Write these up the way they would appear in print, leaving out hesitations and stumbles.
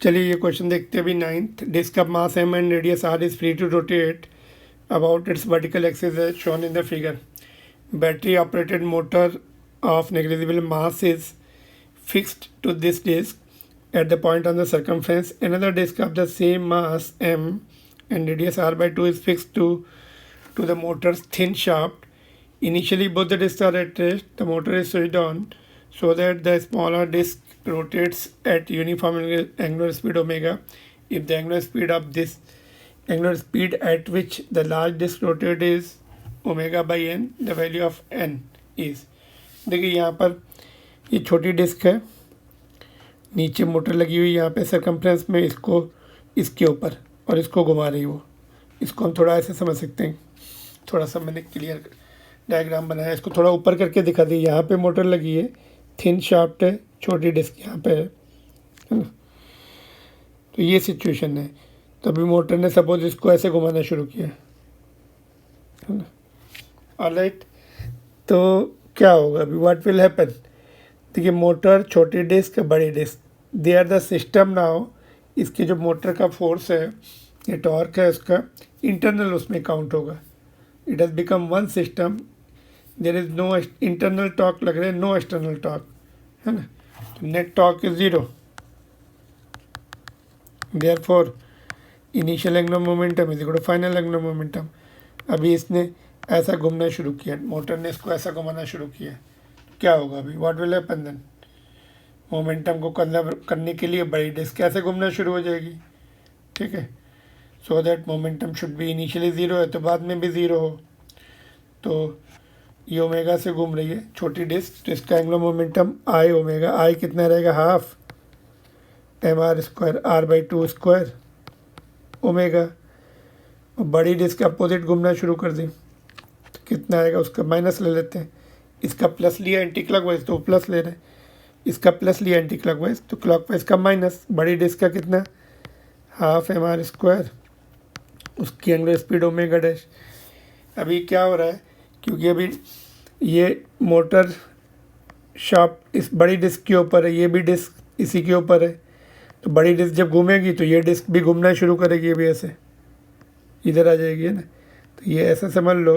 चलिए ये क्वेश्चन देखते हैं अभी 9th। Disc of mass m and radius r is free to rotate about its vertical axis as shown in the figure. Battery operated motor of negligible mass is fixed to this disk at the point on the circumference. Another disk of the same mass m and radius r/2 is fixed to the motor's thin shaft. Initially both the disks are at rest. The motor is switched on so that the smaller disk rotates at uniform angular speed omega. If the angular speed at which the large disk rotates is omega by n, the value of n is। देखिए यहाँ पर ये छोटी disc है, नीचे motor लगी हुई यहाँ पे सरकमफ्रेंस में, इसको इसके ऊपर और इसको घुमा रही वो। इसको हम थोड़ा ऐसे समझ सकते हैं, थोड़ा सा मैंने क्लियर डायग्राम बनाया, इसको थोड़ा ऊपर करके दिखा दी। यहाँ पे मोटर लगी है, थिन शाफ्ट है, छोटी डिस्क यहाँ पे है ना। तो ये सिचुएशन है। तो अभी मोटर ने सपोज इसको ऐसे घुमाना शुरू किया है ना। ऑलराइट, तो क्या होगा अभी, व्हाट विल हैपन। देखिए मोटर, छोटी डिस्क, बड़ी disc, they are the system now. इसके जो मोटर का फोर्स है, ये टॉर्क है, उसका इंटरनल उसमें काउंट होगा। It has become one system, there is no internal torque लग रहा है, नो एक्सटर्नल टॉर्क, है ना। तो net torque is zero. Therefore initial angular momentum is equal to final angular momentum. अभी इसने ऐसा घूमना शुरू किया, मोटर ने इसको ऐसा घुमाना शुरू किया, क्या होगा अभी, what will happen then. Momentum को कंजर्व करने के लिए बड़ी डिस्क कैसे घूमना शुरू हो जाएगी, ठीक है। So that momentum should be initially zero है तो बाद में भी ज़ीरो हो। तो ये ओमेगा से घूम रही है छोटी डिस्क, तो इसका एंगुलर मोमेंटम आई ओमेगा, आई कितना रहेगा, half mr² r/2 square omega. और बड़ी डिस्क अपोजिट घूमना शुरू कर दी, कितना आएगा, उसका माइनस ले लेते हैं। इसका प्लस लिया एंटी क्लॉकवाइज तो प्लस ले रहे हैं, इसका प्लस लिया एंटी क्लॉकवाइज तो क्लॉकवाइज का माइनस। बड़ी डिस्क का कितना, हाफ mr², उसकी एंगुलर स्पीड ओमेगा डैश। अभी क्या हो रहा है, क्योंकि अभी ये मोटर शाफ्ट इस बड़ी डिस्क के ऊपर है, ये भी डिस्क इसी के ऊपर है, तो बड़ी डिस्क जब घूमेगी तो ये डिस्क भी घूमना शुरू करेगी, अभी ऐसे इधर आ जाएगी, है ना। तो ये ऐसा समझ लो,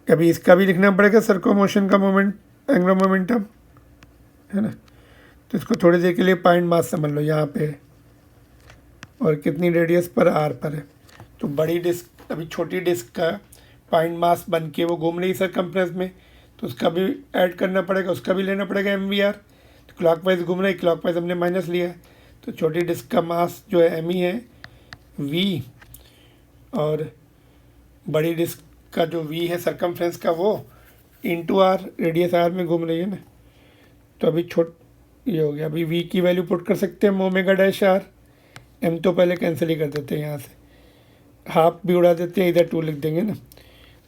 अभी इसका भी लिखना पड़ेगा सर्को मोशन का मोमेंट, एंगुलर मोमेंटम, है ना। तो इसको थोड़ी देर के लिए पॉइंट मास समझ लो यहाँ पे, और कितनी रेडियस पर, आर पर है। तो बड़ी डिस्क अभी छोटी डिस्क का पॉइंट मास बन के वो घूम रही सरकमफ्रेंस में, तो उसका भी ऐड करना पड़ेगा, उसका भी लेना पड़ेगा mvr। तो क्लॉकवाइज घूम रही, क्लॉकवाइज हमने माइनस लिया है, तो छोटी डिस्क का मास जो है m ही है v, और बड़ी डिस्क का जो v है सरकमफ्रेंस का वो इंटू आर, रेडियस आर में घूम रही है ना। तो अभी ये हो गया। अभी v की वैल्यू पुट कर सकते हैं ओमेगा डैश आर, m तो पहले कैंसिल ही कर देते हैं, यहाँ से हाफ भी उड़ा देते हैं, इधर 2 लिख देंगे ना।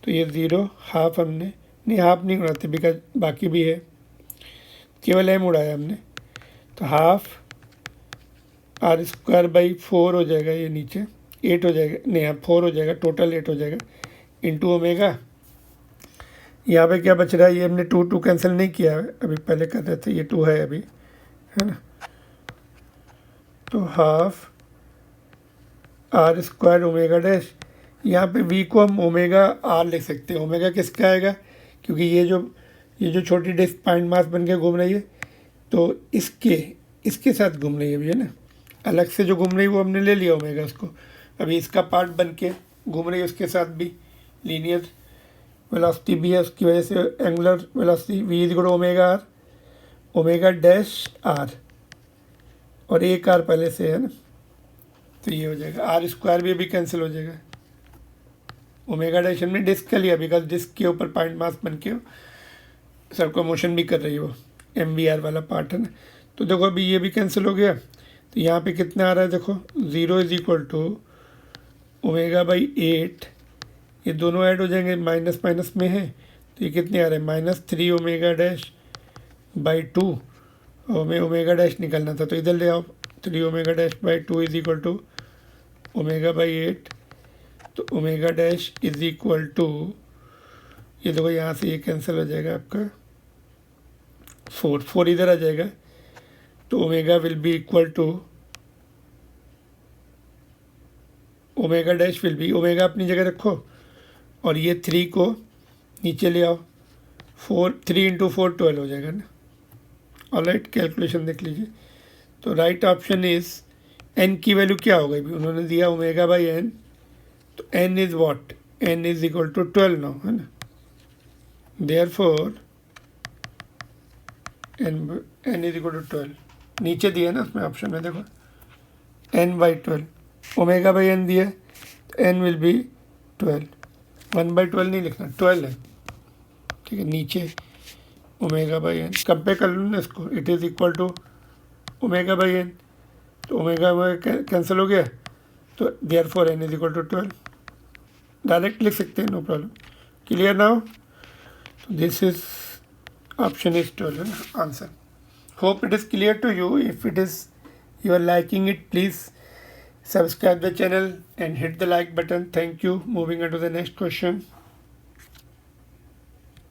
तो ये 0 हाफ, हमने नहीं हाफ नहीं उड़ाते बिकॉज बाकी भी है, केवल m उड़ाया हमने। तो हाफ r²/4 हो जाएगा, ये नीचे 8 हो जाएगा, नहीं यहाँ 4 हो जाएगा, टोटल 8 हो जाएगा, इंटू ओमेगा। यहाँ पे क्या बच रहा है, ये हमने 2 कैंसिल नहीं किया है, अभी पहले कर रहे थे, ये 2 है अभी, है ना। तो हाफ r² ओमेगा डैश, यहाँ पे v को हम ओमेगा r लिख सकते हैं। ओमेगा किसका आएगा, क्योंकि ये जो छोटी डिस्क पॉइंट मास बन के घूम रही है, तो इसके साथ घूम रही है अभी, है ना। अलग से जो घूम रही है वो हमने ले लिया ओमेगा उसको, अभी इसका पार्ट बन के घूम रही है, उसके साथ भी लीनियर वेलोसिटी भी है, उसकी वजह से angular velocity v is equal to omega r, omega dash r, और एक आर पहले से है ना। तो ये हो जाएगा r² भी अभी कैंसिल हो जाएगा। ओमेगा डैश हमने डिस्क का लिया बिकॉज डिस्क के ऊपर पॉइंट मास बन के सर्को मोशन भी कर रही है वो, mvr वाला पार्ट है ना। तो देखो अभी ये भी कैंसिल हो गया, तो यहाँ पे कितना आ रहा है देखो, 0 is equal to omega by 8, ये दोनों ऐड हो जाएंगे, माइनस माइनस में है, तो ये कितने आ रहे हैं, -3 ओमेगा डैश बाई 2, और हमें ओमेगा डैश निकलना था तो इधर ले आओ, 3 omega dash by 2 is equal to omega by 8। तो omega dash is equal to, ये देखो यहाँ से ये कैंसिल हो जाएगा आपका, 4 इधर आ जाएगा, तो omega will be equal to omega dash will be, omega अपनी जगह रखो और ये 3 को नीचे ले आओ, 3 इंटू 4 12 हो जाएगा ना। ऑलराइट, कैलकुलेशन देख लीजिए। तो राइट ऑप्शन इज एन की वैल्यू क्या हो गई भी, उन्होंने दिया ओमेगा बाई एन, तो n is what, n is equal to 12 now, है ना। Therefore n is equal to 12, नीचे दिया ना उसमें ऑप्शन में, देखो n by 12, omega by n दिया तो एन विल बी 12, 1/12 नहीं लिखना, 12 है, ठीक है। नीचे ओमेगा बाई एन, कंपेयर कर लो ना इसको, it is equal to omega by n, तो ओमेगा कैंसिल हो गया, तो therefore n is equal to 12, direct लिख सकते हैं, no problem. Clear now, so this is option is 12 answer. Hope it is clear to you. If it is you are liking it, please subscribe the channel and hit the like button. Thank you. Moving on to the next question.